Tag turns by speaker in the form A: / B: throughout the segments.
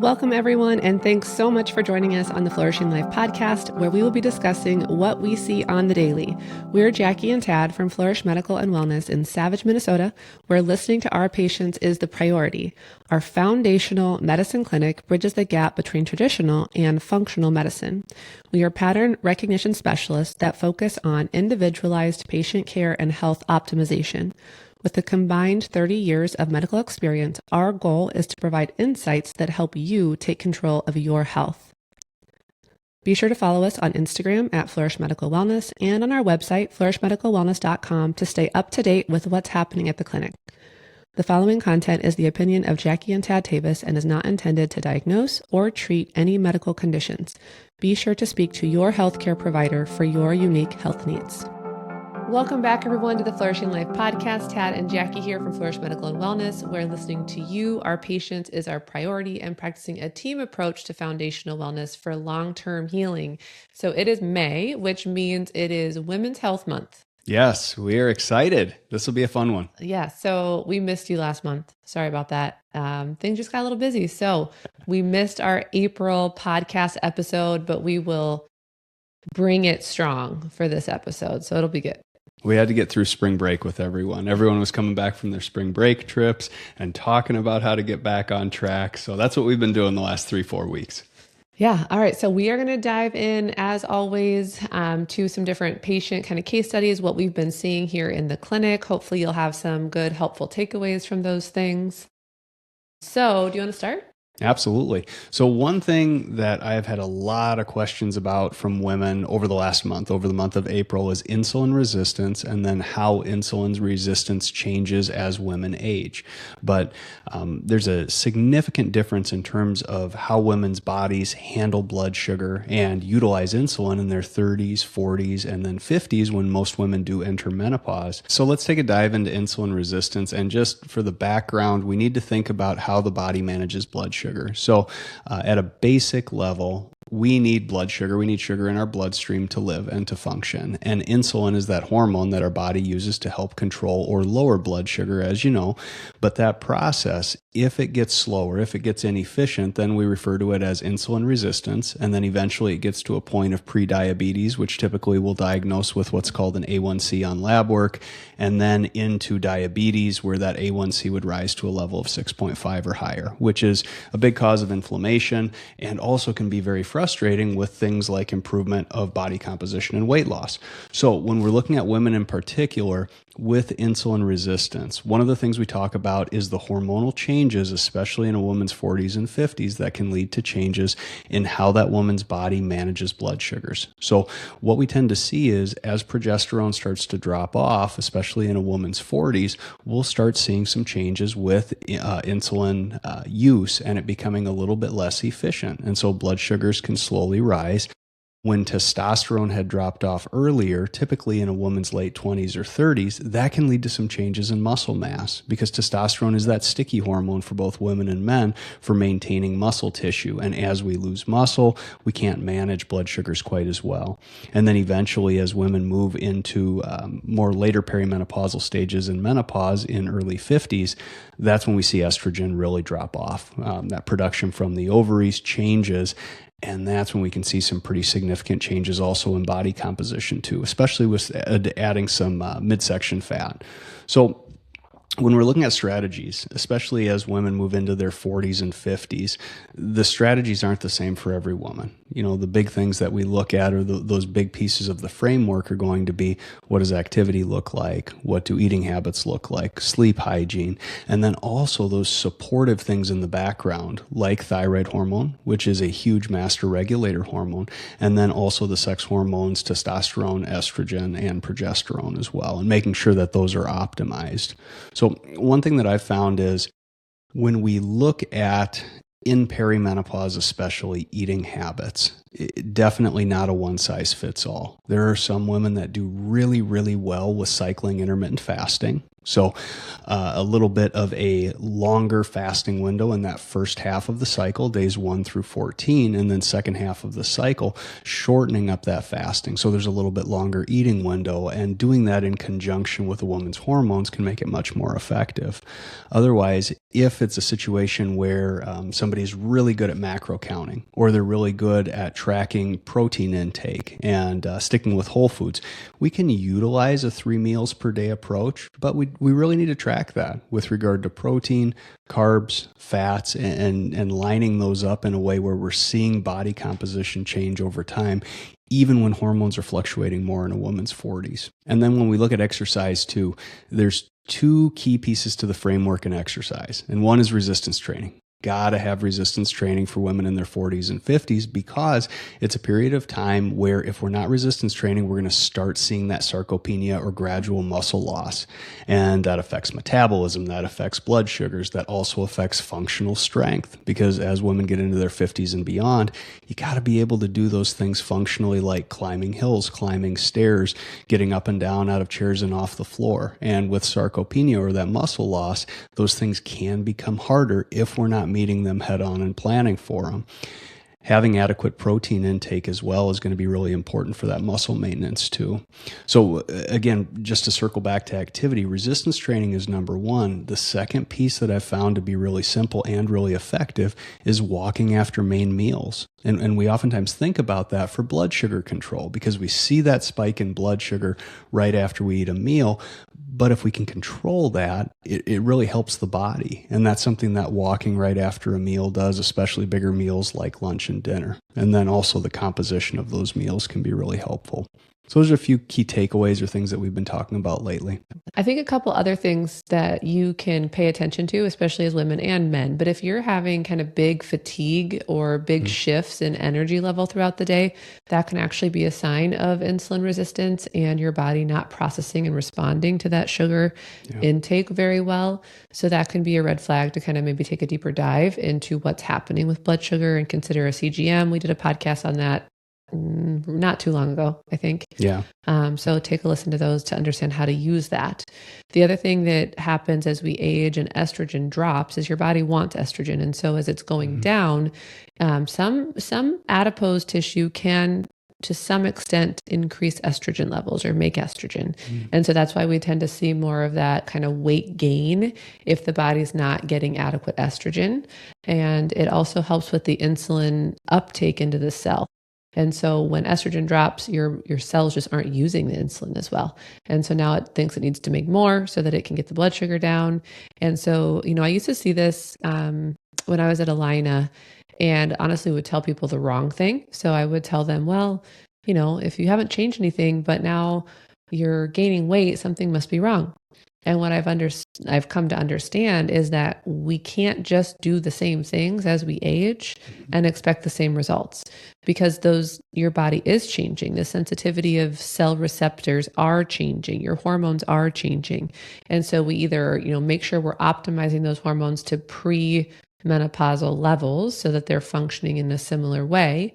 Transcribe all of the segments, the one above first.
A: Welcome, everyone, and thanks so much for joining us on the Flourishing Life podcast, where we will be discussing what we see on the daily. We're Jackie and Tad from Flourish Medical and Wellness in Savage, Minnesota, where listening to our patients is the priority. Our foundational medicine clinic bridges the gap between traditional and functional medicine. We are pattern recognition specialists that focus on individualized patient care and health optimization. With a combined 30 years of medical experience, our goal is to provide insights that help you take control of your health. Be sure to follow us on Instagram at Flourish Medical Wellness and on our website, flourishmedicalwellness.com, to stay up to date with what's happening at the clinic. The following content is the opinion of Jackie and Tad Tewes and is not intended to diagnose or treat any medical conditions. Be sure to speak to your healthcare provider for your unique health needs. Welcome back, everyone, to the Flourishing Life podcast. Tad and Jackie here from Flourish Medical and Wellness, where listening to you, our patients, is our priority, and practicing a team approach to foundational wellness for long-term healing. So it is May, which means it is Women's Health Month.
B: Yes, we are excited. This will be a fun one.
A: Yeah, so we missed you last month. Sorry about that. Things just got a little busy. So we missed our April podcast episode, but we will bring it strong for this episode. So it'll be good.
B: We had to get through spring break with everyone. Everyone was coming back from their spring break trips and talking about how to get back on track. So that's what we've been doing the last 3-4 weeks.
A: Yeah. All right. So we are going to dive in, as always, to some different patient kind of case studies, what we've been seeing here in the clinic. Hopefully you'll have some good, helpful takeaways from those things. So do you want to start?
B: Absolutely. So one thing that I have had a lot of questions about from women over the last month, over the month of April, is insulin resistance and then how insulin resistance changes as women age. But there's a significant difference in terms of how women's bodies handle blood sugar and utilize insulin in their 30s, 40s, and then 50s when most women do enter menopause. So let's take a dive into insulin resistance. And just for the background, we need to think about how the body manages blood sugar. So at a basic level, we need blood sugar. We need sugar in our bloodstream to live and to function. And insulin is that hormone that our body uses to help control or lower blood sugar, as you know. But that process, if it gets slower, if it gets inefficient, then we refer to it as insulin resistance. And then eventually it gets to a point of prediabetes, which typically we'll diagnose with what's called an A1C on lab work, and then into diabetes, where that A1C would rise to a level of 6.5 or higher, which is a big cause of inflammation and also can be very frustrating with things like improvement of body composition and weight loss. So when we're looking at women in particular with insulin resistance, one of the things we talk about is the hormonal changes, especially in a woman's 40s and 50s, that can lead to changes in how that woman's body manages blood sugars. So what we tend to see is as progesterone starts to drop off, especially in a woman's 40s, we'll start seeing some changes with insulin use and it becoming a little bit less efficient. And so blood sugars can slowly rise. When testosterone had dropped off earlier, typically in a woman's late 20s or 30s, that can lead to some changes in muscle mass because testosterone is that sticky hormone for both women and men for maintaining muscle tissue. And as we lose muscle, we can't manage blood sugars quite as well. And then eventually, as women move into more later perimenopausal stages in menopause in early 50s, that's when we see estrogen really drop off. That production from the ovaries changes. And that's when we can see some pretty significant changes also in body composition too, especially with adding some midsection fat. So when we're looking at strategies, especially as women move into their 40s and 50s, the strategies aren't the same for every woman. You know, the big things that we look at or those big pieces of the framework are going to be, what does activity look like? What do eating habits look like? Sleep hygiene. And then also those supportive things in the background, like thyroid hormone, which is a huge master regulator hormone. And then also the sex hormones, testosterone, estrogen, and progesterone as well, and making sure that those are optimized. So one thing that I've found is when we look at in perimenopause, especially eating habits, definitely not a one size fits all. There are some women that do really, really well with cycling intermittent fasting. So a little bit of a longer fasting window in that first half of the cycle, days 1 through 14, and then second half of the cycle, shortening up that fasting. So there's a little bit longer eating window, and doing that in conjunction with a woman's hormones can make it much more effective. Otherwise, if it's a situation where somebody's really good at macro counting, or they're really good at tracking protein intake and sticking with whole foods, we can utilize a 3 meals per day approach, but we really need to track that with regard to protein, carbs, fats, and lining those up in a way where we're seeing body composition change over time, even when hormones are fluctuating more in a woman's 40s. And then when we look at exercise too, there's 2 key pieces to the framework in exercise. And one is resistance training. Gotta have resistance training for women in their 40s and 50s, because it's a period of time where if we're not resistance training, we're going to start seeing that sarcopenia or gradual muscle loss. And that affects metabolism, that affects blood sugars, that also affects functional strength. Because as women get into their 50s and beyond, you got to be able to do those things functionally, like climbing hills, climbing stairs, getting up and down out of chairs and off the floor. And with sarcopenia or that muscle loss, those things can become harder if we're not meeting them head on and planning for them. Having adequate protein intake as well is going to be really important for that muscle maintenance too. So again, just to circle back to activity, resistance training is number one. The second piece that I've found to be really simple and really effective is walking after main meals. And we oftentimes think about that for blood sugar control, because we see that spike in blood sugar right after we eat a meal. But if we can control that, it really helps the body. And that's something that walking right after a meal does, especially bigger meals like lunch and dinner. And then also the composition of those meals can be really helpful. So those are a few key takeaways or things that we've been talking about lately.
A: I think a couple other things that you can pay attention to, especially as women and men, but if you're having kind of big fatigue or big shifts in energy level throughout the day, that can actually be a sign of insulin resistance and your body not processing and responding to that sugar intake very well. So that can be a red flag to kind of maybe take a deeper dive into what's happening with blood sugar and consider a CGM. We did a podcast on that not too long ago, I think.
B: Yeah.
A: So take a listen to those to understand how to use that. The other thing that happens as we age and estrogen drops is your body wants estrogen. And so as it's going down, some adipose tissue can to some extent increase estrogen levels or make estrogen. And so that's why we tend to see more of that kind of weight gain if the body's not getting adequate estrogen. And it also helps with the insulin uptake into the cell. And so when estrogen drops, your cells just aren't using the insulin as well. And so now it thinks it needs to make more so that it can get the blood sugar down. And so, I used to see this when I was at Alina, and honestly would tell people the wrong thing. So I would tell them, well, if you haven't changed anything, but now you're gaining weight, something must be wrong. And what I've come to understand is that we can't just do the same things as we age and expect the same results, because your body is changing. The sensitivity of cell receptors are changing. Your hormones are changing. And so we either, make sure we're optimizing those hormones to pre-menopausal levels so that they're functioning in a similar way,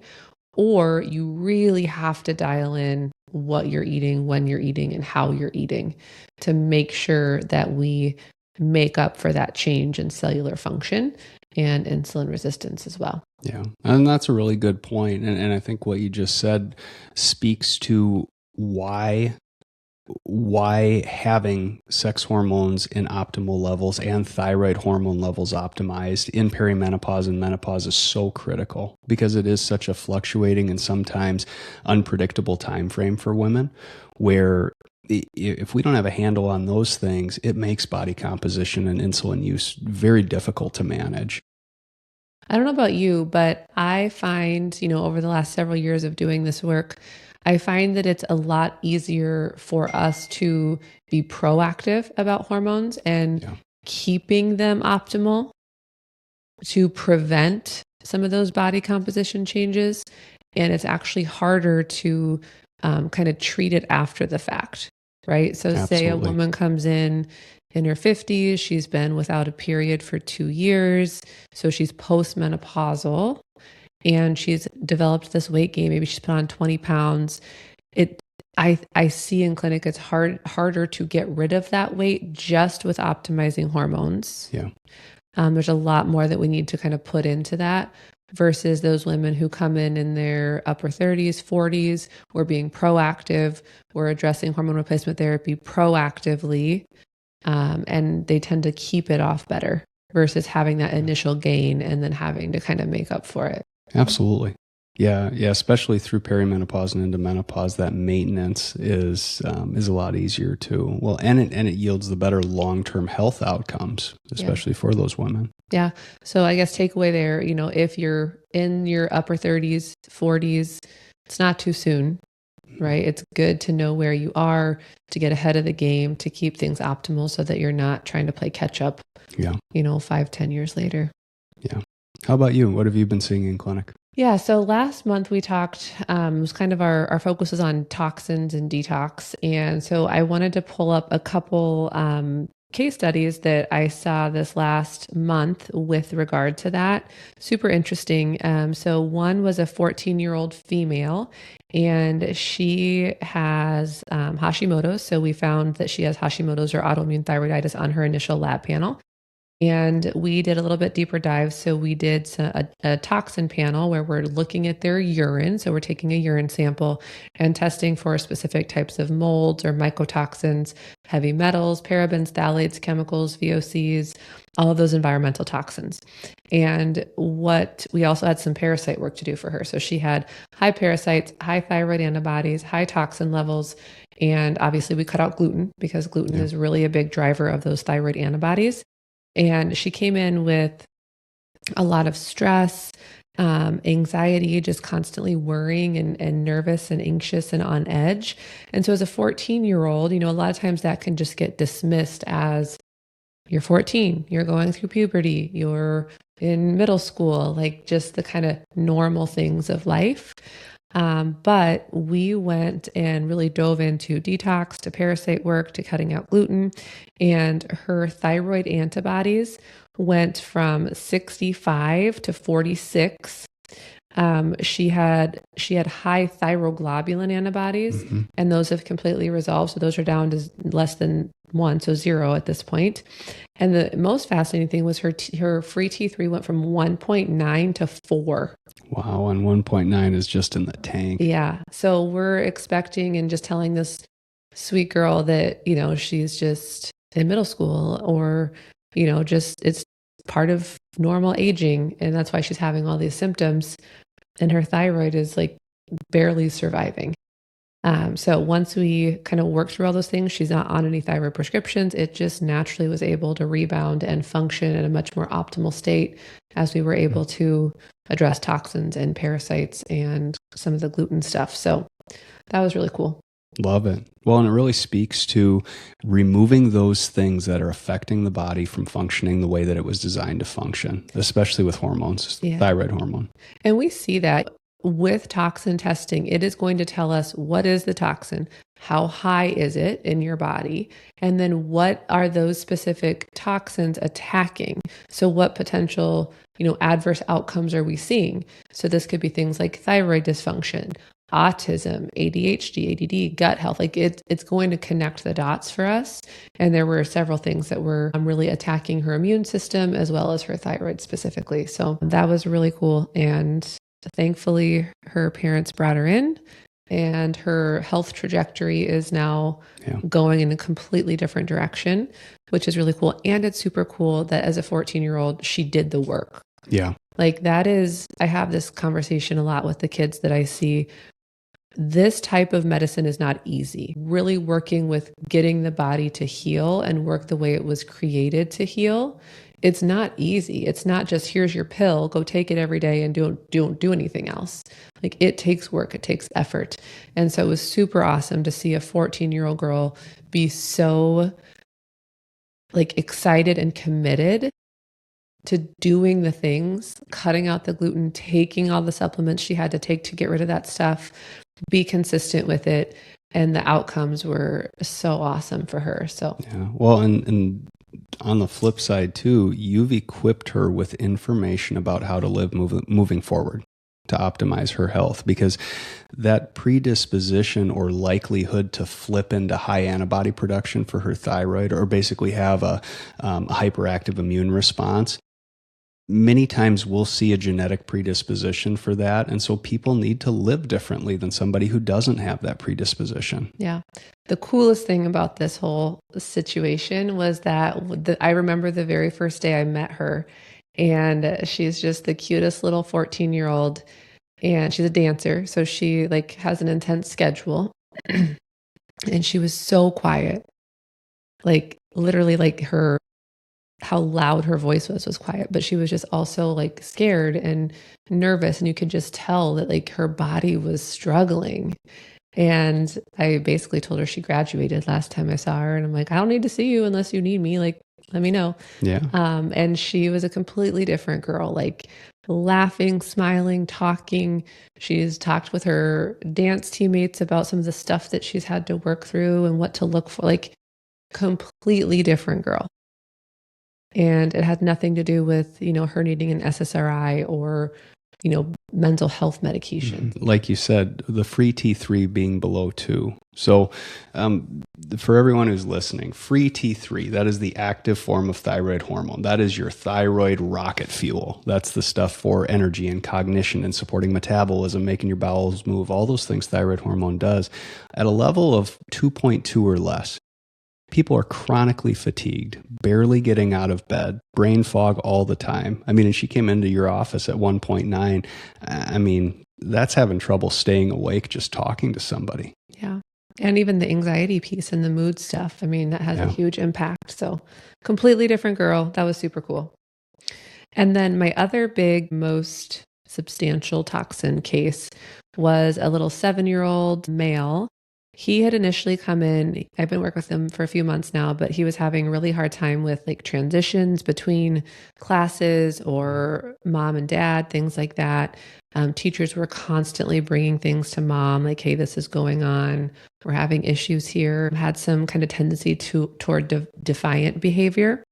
A: or you really have to dial in what you're eating, when you're eating, and how you're eating to make sure that we make up for that change in cellular function and insulin resistance as well.
B: Yeah. And that's a really good point. And I think what you just said speaks to why having sex hormones in optimal levels and thyroid hormone levels optimized in perimenopause and menopause is so critical, because it is such a fluctuating and sometimes unpredictable time frame for women, where if we don't have a handle on those things, it makes body composition and insulin use very difficult to manage.
A: I don't know about you, but I find, over the last several years of doing this work, I find that it's a lot easier for us to be proactive about hormones and keeping them optimal to prevent some of those body composition changes. And it's actually harder to kind of treat it after the fact, right? So say a woman comes in her 50s, she's been without a period for 2 years. So she's postmenopausal. And she's developed this weight gain. Maybe she's put on 20 pounds. I see in clinic it's harder to get rid of that weight just with optimizing hormones.
B: Yeah.
A: There's a lot more that we need to kind of put into that versus those women who come in their upper 30s, 40s. We're being proactive. We're addressing hormone replacement therapy proactively, and they tend to keep it off better. versus having that initial gain and then having to kind of make up for it.
B: Absolutely. Yeah, especially through perimenopause and into menopause, that maintenance is a lot easier too. Well, and it yields the better long-term health outcomes, especially for those women.
A: Yeah. So I guess takeaway there, if you're in your upper 30s, 40s, it's not too soon, right? It's good to know where you are, to get ahead of the game, to keep things optimal so that you're not trying to play catch up, 5-10 years later.
B: Yeah. How about you? What have you been seeing in clinic?
A: Yeah. So last month we talked, it was kind of our focus is on toxins and detox. And so I wanted to pull up a couple case studies that I saw this last month with regard to that. Super interesting. So one was a 14-year-old female, and she has Hashimoto's. So we found that she has Hashimoto's or autoimmune thyroiditis on her initial lab panel. And we did a little bit deeper dive. So we did a toxin panel where we're looking at their urine. So we're taking a urine sample and testing for specific types of molds or mycotoxins, heavy metals, parabens, phthalates, chemicals, VOCs, all of those environmental toxins. And we also had some parasite work to do for her. So she had high parasites, high thyroid antibodies, high toxin levels. And obviously we cut out gluten because gluten is really a big driver of those thyroid antibodies. And she came in with a lot of stress, anxiety, just constantly worrying and nervous and anxious and on edge. And so as a 14-year-old, a lot of times that can just get dismissed as you're 14, you're going through puberty, you're in middle school, like just the kind of normal things of life. But we went and really dove into detox, to parasite work, to cutting out gluten, and her thyroid antibodies went from 65 to 46. She had high thyroglobulin antibodies, and those have completely resolved. So those are down to less than 1, so 0 at this point. And the most fascinating thing was her free T3 went from 1.9 to 4.
B: Wow, and 1.9 is just in the tank.
A: Yeah. So we're expecting and just telling this sweet girl that, she's just in middle school or, just it's part of normal aging. And that's why she's having all these symptoms. And her thyroid is like barely surviving. So once we kind of worked through all those things, she's not on any thyroid prescriptions. It just naturally was able to rebound and function in a much more optimal state as we were able to address toxins and parasites and some of the gluten stuff. So that was really cool.
B: Love it. Well, and it really speaks to removing those things that are affecting the body from functioning the way that it was designed to function, especially with hormones, thyroid hormone.
A: And we see that with toxin testing, it is going to tell us what is the toxin, how high is it in your body, and then what are those specific toxins attacking. So what potential, adverse outcomes are we seeing? So this could be things like thyroid dysfunction, autism, ADHD, ADD, gut health. Like it's going to connect the dots for us. And there were several things that were really attacking her immune system as well as her thyroid specifically. So that was really cool. And thankfully, her parents brought her in, and her health trajectory is now going in a completely different direction, which is really cool. And it's super cool that as a 14-year-old, she did the work.
B: Yeah.
A: Like I have this conversation a lot with the kids that I see. This type of medicine is not easy. Really working with getting the body to heal and work the way it was created to heal. It's not easy. It's not just here's your pill, go take it every day and don't do anything else. Like it takes work, it takes effort. And so it was super awesome to see a 14-year-old girl be so like excited and committed to doing the things, cutting out the gluten, taking all the supplements she had to take to get rid of that stuff, be consistent with it. And the outcomes were so awesome for her. So,
B: yeah. Well, and on the flip side too, you've equipped her with information about how to live moving forward to optimize her health, because that predisposition or likelihood to flip into high antibody production for her thyroid or basically have a hyperactive immune response, many times we'll see a genetic predisposition for that. And so people need to live differently than somebody who doesn't have that predisposition.
A: Yeah. The coolest thing about this whole situation was that I remember the very first day I met her, and she's just the cutest little 14-year-old, and she's a dancer. So she like has an intense schedule and she was so quiet, like literally like how loud her voice was quiet, but she was just also like scared and nervous. And you could just tell that like her body was struggling. And I basically told her she graduated last time I saw her. And I'm like, I don't need to see you unless you need me. Like, let me know.
B: Yeah.
A: And she was a completely different girl, like laughing, smiling, talking. She's talked with her dance teammates about some of the stuff that she's had to work through and what to look for, like completely different girl. And it had nothing to do with, her needing an SSRI or, mental health medication.
B: Like you said, the free T3 being below 2. So for everyone who's listening, free T3, that is the active form of thyroid hormone. That is your thyroid rocket fuel. That's the stuff for energy and cognition and supporting metabolism, making your bowels move, all those things thyroid hormone does. At a level of 2.2 or less, people are chronically fatigued, barely getting out of bed, brain fog all the time. I mean, and she came into your office at 1.9. I mean, that's having trouble staying awake just talking to somebody.
A: Yeah. And even the anxiety piece and the mood stuff. I mean, that has a huge impact. So completely different girl. That was super cool. And then my other big, most substantial toxin case was a little 7-year-old male. He had initially come in, I've been working with him for a few months now, but he was having a really hard time with like transitions between classes or mom and dad, things like that. Teachers were constantly bringing things to mom, like, hey, this is going on. We're having issues here. Had some kind of tendency toward defiant behavior.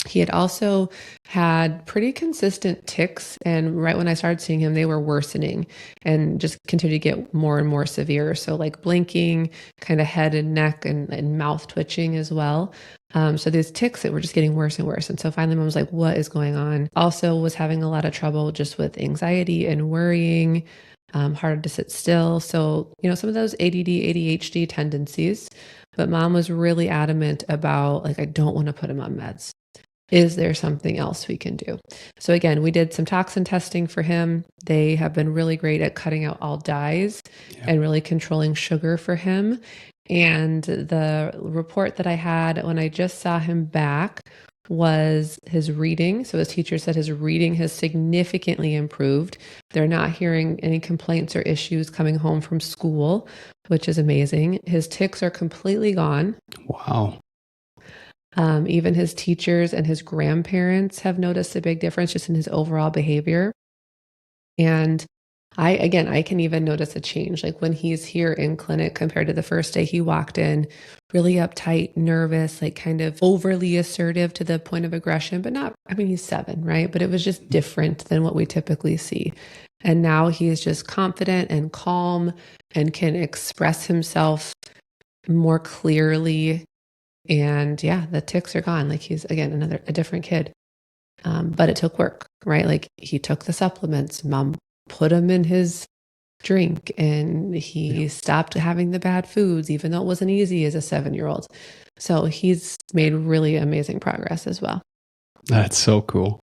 A: He had also had pretty consistent tics, and right when I started seeing him, they were worsening and just continued to get more and more severe. So like blinking, kind of head and neck and mouth twitching as well. So these tics that were just getting worse and worse. And so finally mom was like, what is going on? Also was having a lot of trouble just with anxiety and worrying, hard to sit still. So, some of those ADD, ADHD tendencies, but mom was really adamant about like, I don't want to put him on meds. Is there something else we can do? So again, we did some toxin testing for him. They have been really great at cutting out all dyes and really controlling sugar for him. And the report that I had when I just saw him back was his reading. So his teacher said his reading has significantly improved. They're not hearing any complaints or issues coming home from school, which is amazing. His tics are completely gone.
B: Wow.
A: Even his teachers and his grandparents have noticed a big difference just in his overall behavior. And I can even notice a change. Like when he's here in clinic compared to the first day he walked in, really uptight, nervous, like kind of overly assertive to the point of aggression, but not, he's 7, right? But it was just different than what we typically see. And now he is just confident and calm and can express himself more clearly. And the tics are gone. Like he's, again, a different kid. But it took work, right? Like he took the supplements, mom put them in his drink, and he stopped having the bad foods, even though it wasn't easy as a 7-year-old. So he's made really amazing progress as well.
B: That's so cool.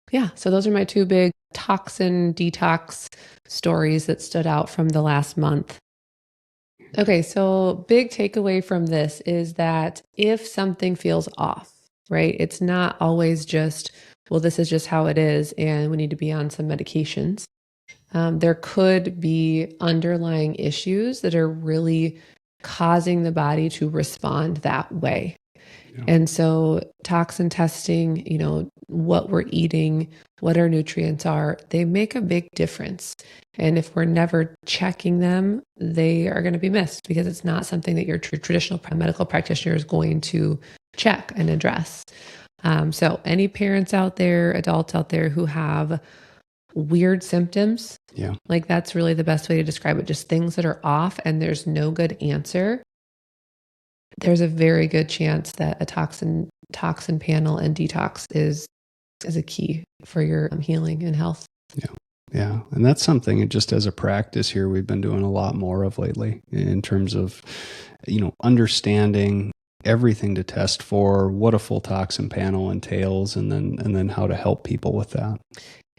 A: Yeah. So those are my 2 big toxin detox stories that stood out from the last month. Okay, so big takeaway from this is that if something feels off, right, it's not always just, well, this is just how it is and we need to be on some medications. There could be underlying issues that are really causing the body to respond that way. Yeah. And so toxin testing, what we're eating, what our nutrients are, they make a big difference. And if we're never checking them, they are going to be missed because it's not something that your traditional medical practitioner is going to check and address. So any parents out there, adults out there who have weird symptoms, like that's really the best way to describe it. Just things that are off and there's no good answer. There's a very good chance that a toxin panel and detox is is a key for your healing and health.
B: Yeah. Yeah. And that's something just as a practice here, we've been doing a lot more of lately in terms of, understanding everything to test for, what a full toxin panel entails, and then how to help people with that.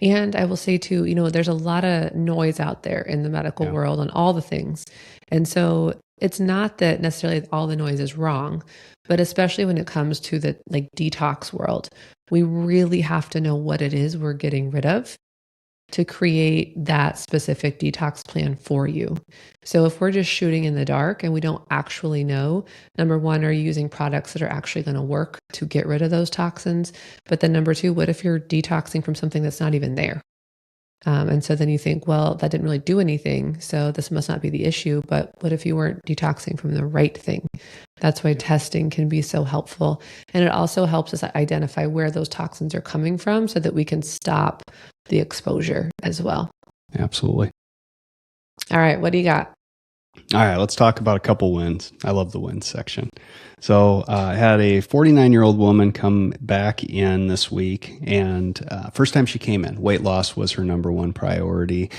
A: And I will say too, there's a lot of noise out there in the medical world on all the things. And so it's not that necessarily all the noise is wrong, but especially when it comes to the detox world, we really have to know what it is we're getting rid of to create that specific detox plan for you. So if we're just shooting in the dark and we don't actually know, number one, are you using products that are actually going to work to get rid of those toxins? But then number two, what if you're detoxing from something that's not even there? And so then you think, well, that didn't really do anything, so this must not be the issue. But what if you weren't detoxing from the right thing? That's why testing can be so helpful. And it also helps us identify where those toxins are coming from so that we can stop the exposure as well.
B: Absolutely.
A: All right. What do you got?
B: All right, let's talk about a couple wins. I love the wins section. So I had a 49-year-old woman come back in this week, and first time she came in, weight loss was her number one priority.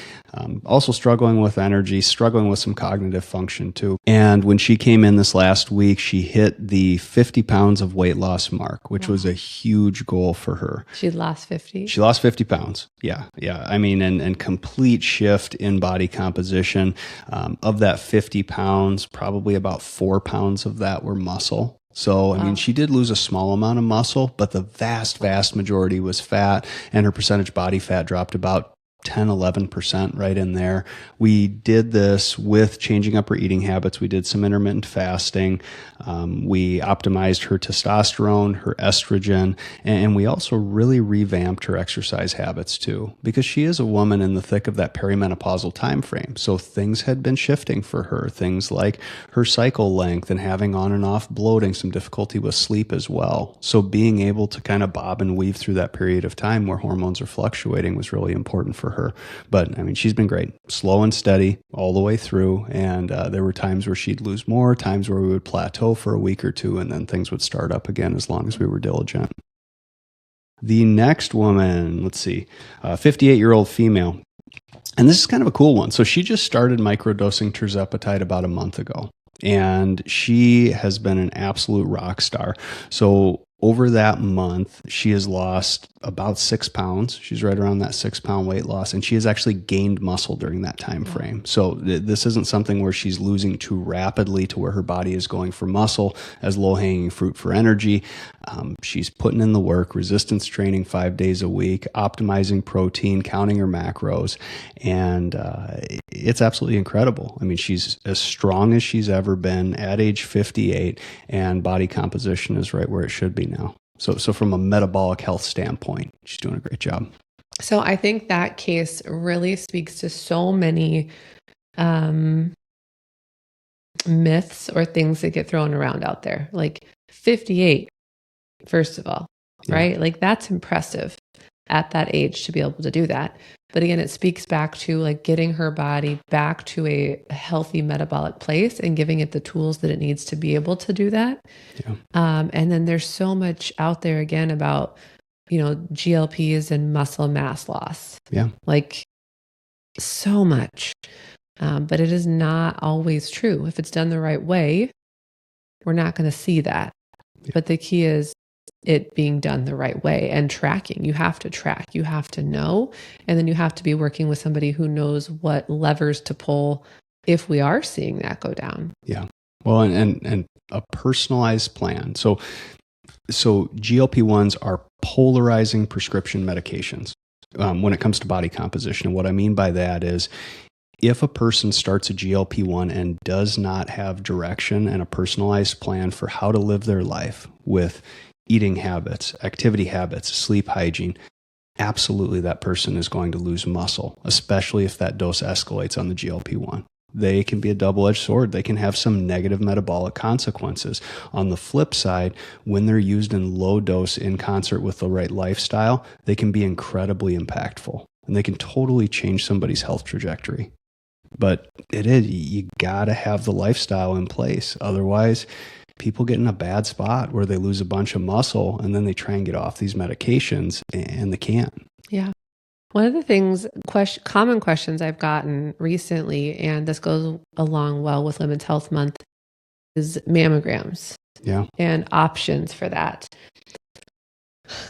B: Also struggling with energy, struggling with some cognitive function too. And when she came in this last week, she hit the 50 pounds of weight loss mark, which was a huge goal for her.
A: She lost 50?
B: She lost 50 pounds. Yeah. I mean, and complete shift in body composition. Of that 50 pounds, probably about 4 pounds of that were muscle. So, I mean, she did lose a small amount of muscle, but the vast majority was fat, and her percentage body fat dropped about 10, 11% right in there. We did this with changing up her eating habits. We did some intermittent fasting. We optimized her testosterone, her estrogen, and we also really revamped her exercise habits too, because she is a woman in the thick of that perimenopausal time frame. So things had been shifting for her, things like her cycle length and having on and off bloating, some difficulty with sleep as well. So being able to kind of bob and weave through that period of time where hormones are fluctuating was really important for her. But I mean, she's been great, slow and steady all the way through. And there were times where she'd lose more, times where we would plateau for a week or two, and then things would start up again as long as we were diligent. The next woman, let's see, 58-year-old female. And this is kind of a cool one. So she just started microdosing tirzepatide about a month ago, and she has been an absolute rock star. So over that month, she has lost about 6 pounds. She's right around that 6 pound weight loss, and she has actually gained muscle during that time frame. So this isn't something where she's losing too rapidly to where her body is going for muscle as low-hanging fruit for energy. She's putting in the work, resistance training 5 days a week, optimizing protein, counting her macros, and it's absolutely incredible. I mean, she's as strong as she's ever been at age 58, and body composition is right where it should be now. So from a metabolic health standpoint, she's doing a great job.
A: So I think that case really speaks to so many myths or things that get thrown around out there. Like 58, first of all, right? Like that's impressive at that age to be able to do that. But again, it speaks back to like getting her body back to a healthy metabolic place and giving it the tools that it needs to be able to do that. Yeah. And then there's so much out there again about, GLPs and muscle mass loss. Yeah. Like so much. But it is not always true. If it's done the right way, we're not going to see that. Yeah. But the key is it being done the right way and tracking. You have to track, you have to know, and then you have to be working with somebody who knows what levers to pull if we are seeing that go down. Yeah.
B: Well, and a personalized plan. So GLP-1s are polarizing prescription medications when it comes to body composition. And what I mean by that is if a person starts a GLP-1 and does not have direction and a personalized plan for how to live their life with eating habits, activity habits, sleep hygiene, absolutely that person is going to lose muscle, especially if that dose escalates on the GLP-1. They can be a double-edged sword. They can have some negative metabolic consequences. On the flip side, when they're used in low dose in concert with the right lifestyle, they can be incredibly impactful, and they can totally change somebody's health trajectory. But you got to have the lifestyle in place. Otherwise, people get in a bad spot where they lose a bunch of muscle and then they try and get off these medications and they can't.
A: Yeah. One of the things, common questions I've gotten recently, and this goes along well with Women's Health Month, is mammograms.
B: Yeah.
A: And options for that.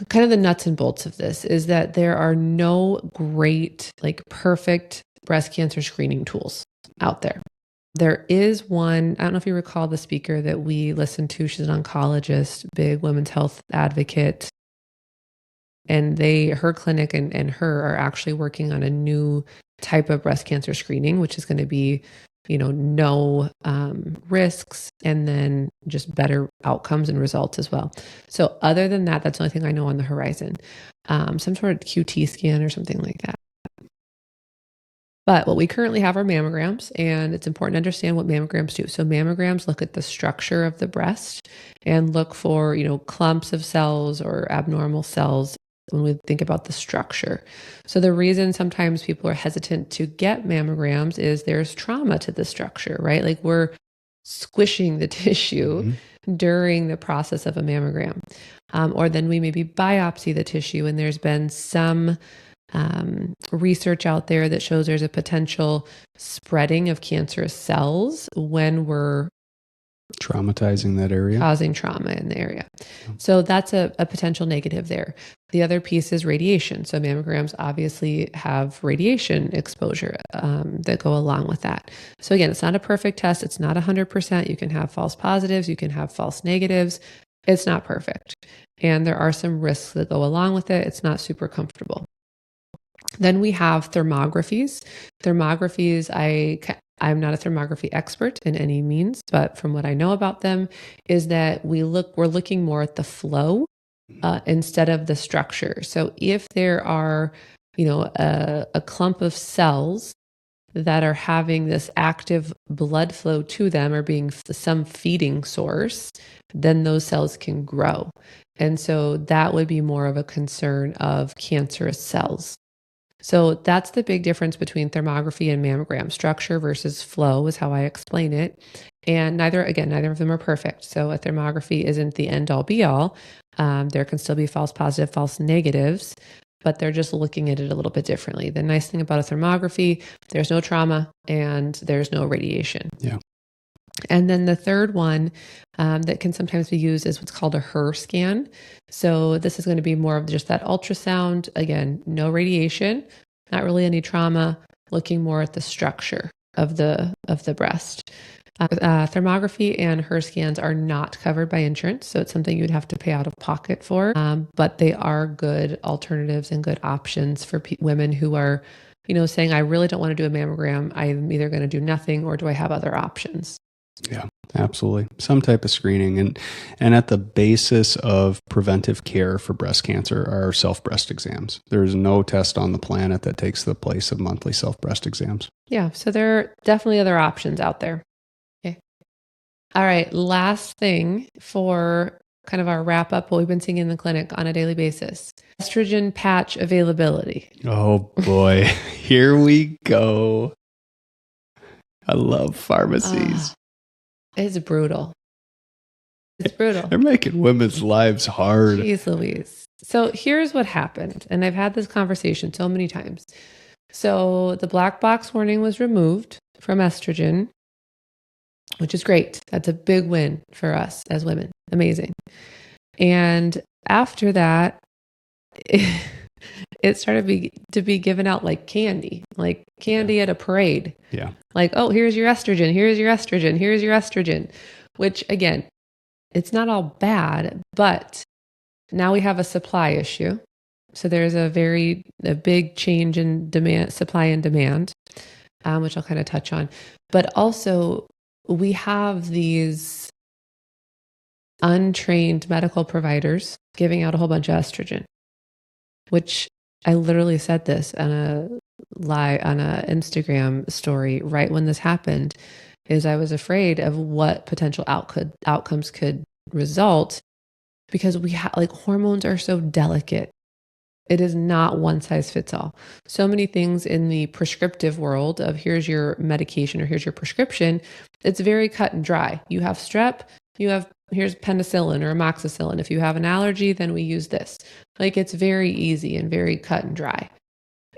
A: Kind of the nuts and bolts of this is that there are no great, like perfect breast cancer screening tools out there. There is one, I don't know if you recall the speaker that we listened to. She's an oncologist, big women's health advocate. And her clinic and her are actually working on a new type of breast cancer screening, which is going to be, no risks, and then just better outcomes and results as well. So other than that, that's the only thing I know on the horizon. Some sort of QT scan or something like that. But what we currently have are mammograms, and it's important to understand what mammograms do. So mammograms look at the structure of the breast and look for, clumps of cells or abnormal cells when we think about the structure. So the reason sometimes people are hesitant to get mammograms is there's trauma to the structure, right? Like we're squishing the tissue during the process of a mammogram. Or then we maybe biopsy the tissue, and there's been some research out there that shows there's a potential spreading of cancerous cells when we're
B: traumatizing that area,
A: causing trauma in the area. So that's a potential negative there. The other piece is radiation. So mammograms obviously have radiation exposure that go along with that. So again, it's not a perfect test. It's not 100%. You can have false positives. You can have false negatives. It's not perfect. And there are some risks that go along with it. It's not super comfortable. Then we have thermographies. Thermographies, I'm not a thermography expert in any means, but from what I know about them is that we're looking more at the flow instead of the structure. So if there are, a clump of cells that are having this active blood flow to them or being some feeding source, then those cells can grow. And so that would be more of a concern of cancerous cells. So that's the big difference between thermography and mammogram. Structure versus flow is how I explain it. And neither of them are perfect. So a thermography isn't the end all be all. There can still be false positive, false negatives, but they're just looking at it a little bit differently. The nice thing about a thermography, there's no trauma and there's no radiation.
B: Yeah.
A: And then the third one that can sometimes be used is what's called a HER scan. So this is going to be more of just that ultrasound. Again, no radiation, not really any trauma, looking more at the structure of the breast. Thermography and HER scans are not covered by insurance, so it's something you'd have to pay out of pocket for. But they are good alternatives and good options for women who are, saying, I really don't want to do a mammogram. I'm either going to do nothing or do I have other options?
B: Yeah, absolutely. Some type of screening. And at the basis of preventive care for breast cancer are self-breast exams. There's no test on the planet that takes the place of monthly self-breast exams.
A: Yeah, so there are definitely other options out there. Okay. All right, last thing for kind of our wrap up, what we've been seeing in the clinic on a daily basis. Estrogen patch availability.
B: Oh boy, here we go. I love pharmacies.
A: It's brutal. It's brutal.
B: They're making women's lives hard.
A: Jeez Louise. So here's what happened. And I've had this conversation so many times. So the black box warning was removed from estrogen, which is great. That's a big win for us as women. Amazing. And after that, it started to be given out like candy at a parade.
B: Yeah.
A: Like, oh, here's your estrogen, here's your estrogen, here's your estrogen, which again, it's not all bad, but now we have a supply issue. So there's a big change in demand, supply and demand, which I'll kind of touch on. But also we have these untrained medical providers giving out a whole bunch of estrogen, which I literally said this on a Instagram story right when this happened, is I was afraid of what potential outcomes could result, because hormones are so delicate. It is not one size fits all. So many things in the prescriptive world of here's your medication or here's your prescription, it's very cut and dry. You have strep, you have here's penicillin or amoxicillin. If you have an allergy, then we use this. Like it's very easy and very cut and dry.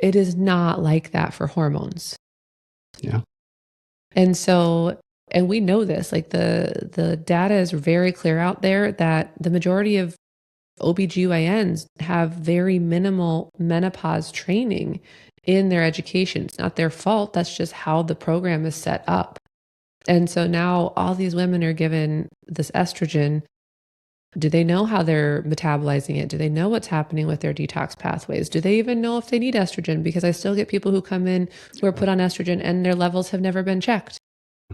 A: It is not like that for hormones.
B: Yeah.
A: And so, and we know this, like the data is very clear out there that the majority of OBGYNs have very minimal menopause training in their education. It's not their fault. That's just how the program is set up. And so now all these women are given this estrogen. Do they know how they're metabolizing it? Do they know what's happening with their detox pathways? Do they even know if they need estrogen? Because I still get people who come in who are put on estrogen and their levels have never been checked.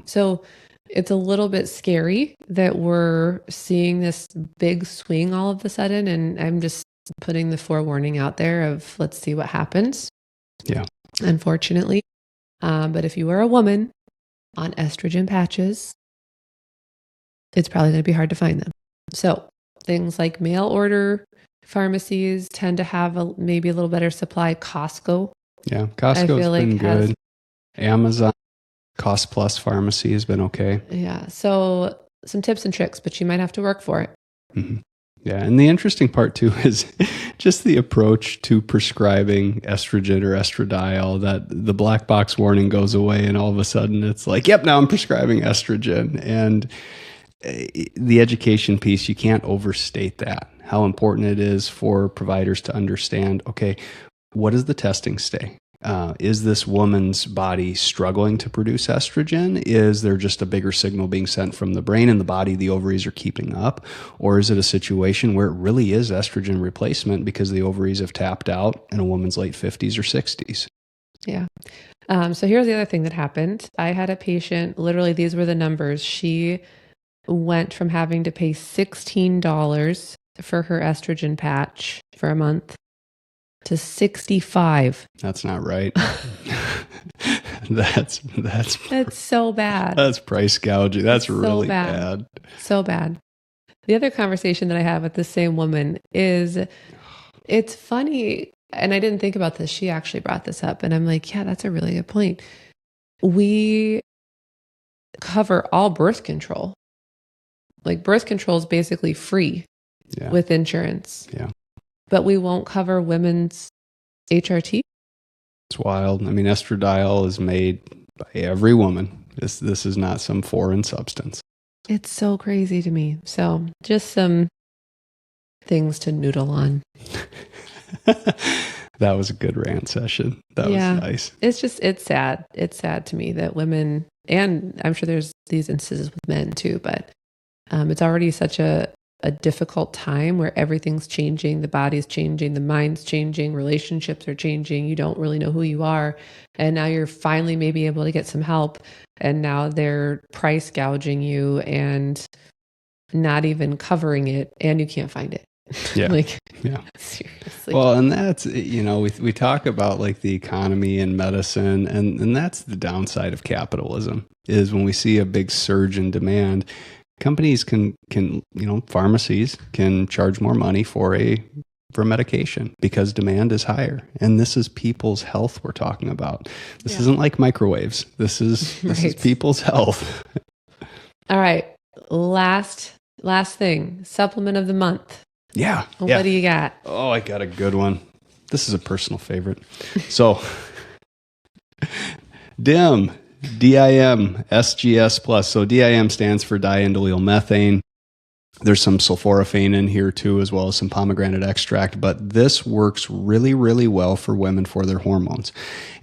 A: So it's a little bit scary that we're seeing this big swing all of a sudden. And I'm just putting the forewarning out there of let's see what happens.
B: Yeah.
A: Unfortunately. But if you are a woman on estrogen patches, it's probably going to be hard to find them. So things like mail order pharmacies tend to have maybe a little better supply. Costco.
B: Yeah. Costco's been good. Amazon, Cost Plus Pharmacy has been okay.
A: Yeah. So some tips and tricks, but you might have to work for it.
B: Mm-hmm. Yeah. And the interesting part too is just the approach to prescribing estrogen or estradiol, that the black box warning goes away and all of a sudden it's like, yep, now I'm prescribing estrogen. And the education piece, you can't overstate that, how important it is for providers to understand, okay, what does the testing say? Is this woman's body struggling to produce estrogen? Is there just a bigger signal being sent from the brain and the body, the ovaries are keeping up? Or is it a situation where it really is estrogen replacement because the ovaries have tapped out in a woman's late 50s or 60s?
A: Yeah. So here's the other thing that happened. I had a patient, literally these were the numbers. She went from having to pay $16 for her estrogen patch for a month to $65.
B: That's not right. That's
A: so bad.
B: That's price gouging. That's
A: so
B: really bad.
A: So bad. The other conversation that I have with the same woman is, it's funny, and I didn't think about this. She actually brought this up, and I'm like, yeah, that's a really good point. We cover all birth control. Like birth control is basically free with insurance.
B: Yeah.
A: But we won't cover women's HRT.
B: It's wild. I mean, estradiol is made by every woman. This is not some foreign substance.
A: It's so crazy to me. So just some things to noodle on.
B: That was a good rant session. That was nice.
A: It's sad. It's sad to me that women, and I'm sure there's these instances with men too, but it's already such a difficult time where everything's changing, the body's changing, the mind's changing, relationships are changing, you don't really know who you are, and now you're finally maybe able to get some help, and now they're price gouging you and not even covering it, and you can't find it.
B: Yeah.
A: Seriously.
B: Well, and that's, we talk about like the economy and medicine, and that's the downside of capitalism, is when we see a big surge in demand, companies can pharmacies can charge more money for medication because demand is higher. And this is people's health we're talking about. This isn't like microwaves. This is people's health.
A: All right. Last thing, supplement of the month.
B: Yeah.
A: What do you got?
B: Oh, I got a good one. This is a personal favorite. So DIM, SGS plus. So DIM stands for diindolyl methane. There's some sulforaphane in here too, as well as some pomegranate extract, but this works really, really well for women for their hormones.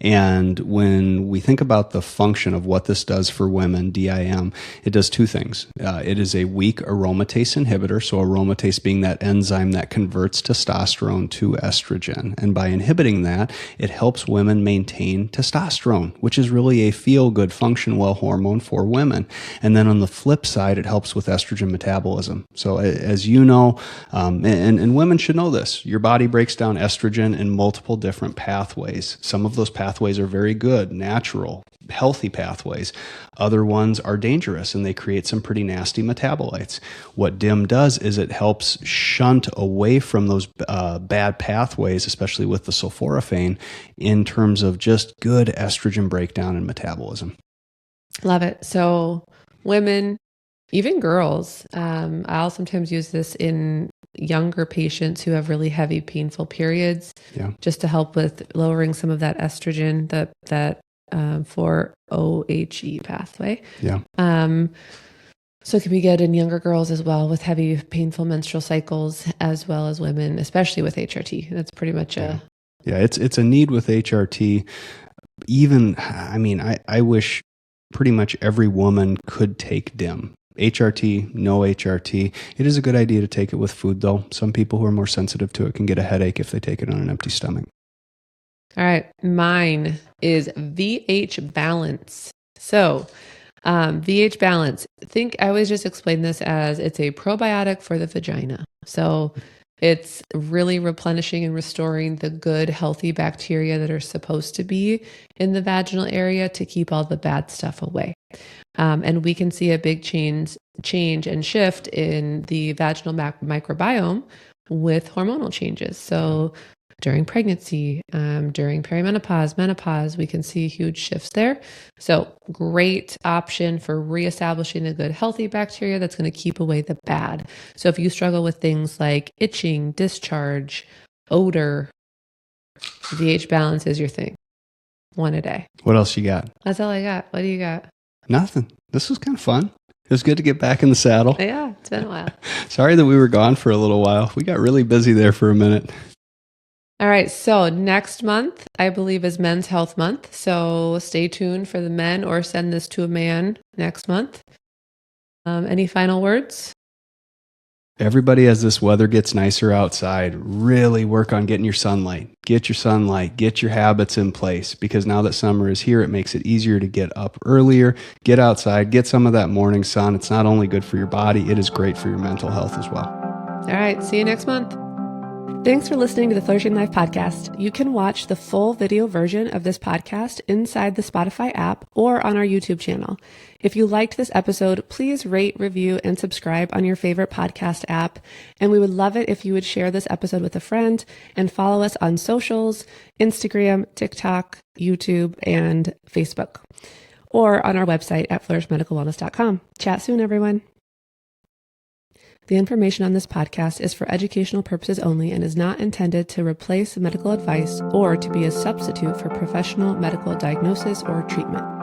B: And when we think about the function of what this does for women, DIM, it does two things. It is a weak aromatase inhibitor. So aromatase being that enzyme that converts testosterone to estrogen. And by inhibiting that, it helps women maintain testosterone, which is really a feel-good, function-well hormone for women. And then on the flip side, it helps with estrogen metabolism. So as you know, and women should know this, your body breaks down estrogen in multiple different pathways. Some of those pathways are very good, natural, healthy pathways. Other ones are dangerous and they create some pretty nasty metabolites. What DIM does is it helps shunt away from those bad pathways, especially with the sulforaphane, in terms of just good estrogen breakdown and metabolism.
A: Love it. So women, Even girls. I'll sometimes use this in younger patients who have really heavy, painful periods, just to help with lowering some of that estrogen, that 4-OHE pathway. So it can be good in younger girls as well with heavy, painful menstrual cycles, as well as women, especially with HRT. That's pretty much
B: it's a need with HRT. Even, I mean, I wish pretty much every woman could take DIM. HRT, no HRT. It is a good idea to take it with food, though. Some people who are more sensitive to it can get a headache if they take it on an empty stomach.
A: All right. Mine is VH Balance. So VH Balance, I always just explain this as it's a probiotic for the vagina. So it's really replenishing and restoring the good, healthy bacteria that are supposed to be in the vaginal area to keep all the bad stuff away. And we can see a big change and shift in the vaginal microbiome with hormonal changes. So during pregnancy, during perimenopause, menopause, we can see huge shifts there. So great option for reestablishing the good, healthy bacteria that's going to keep away the bad. So if you struggle with things like itching, discharge, odor, VH Balance is your thing. 1 a day.
B: What else you got?
A: That's all I got. What do you got?
B: Nothing. This was kind of fun. It was good to get back in the saddle.
A: Yeah, it's been a while.
B: Sorry that we were gone for a little while. We got really busy there for a minute.
A: All right. So next month, I believe, is Men's Health Month. So stay tuned for the men, or send this to a man next month. Any final words?
B: Everybody, as this weather gets nicer outside, really work on getting your sunlight. Get your sunlight, get your habits in place, because now that summer is here, it makes it easier to get up earlier, get outside, get some of that morning sun. It's not only good for your body, it is great for your mental health as well.
A: All right. See you next month. Thanks for listening to the Flourishing Life podcast. You can watch the full video version of this podcast inside the Spotify app or on our YouTube channel. If you liked this episode, please rate, review, and subscribe on your favorite podcast app. And we would love it if you would share this episode with a friend and follow us on socials, Instagram, TikTok, YouTube, and Facebook, or on our website at flourishmedicalwellness.com. Chat soon, everyone. The information on this podcast is for educational purposes only and is not intended to replace medical advice or to be a substitute for professional medical diagnosis or treatment.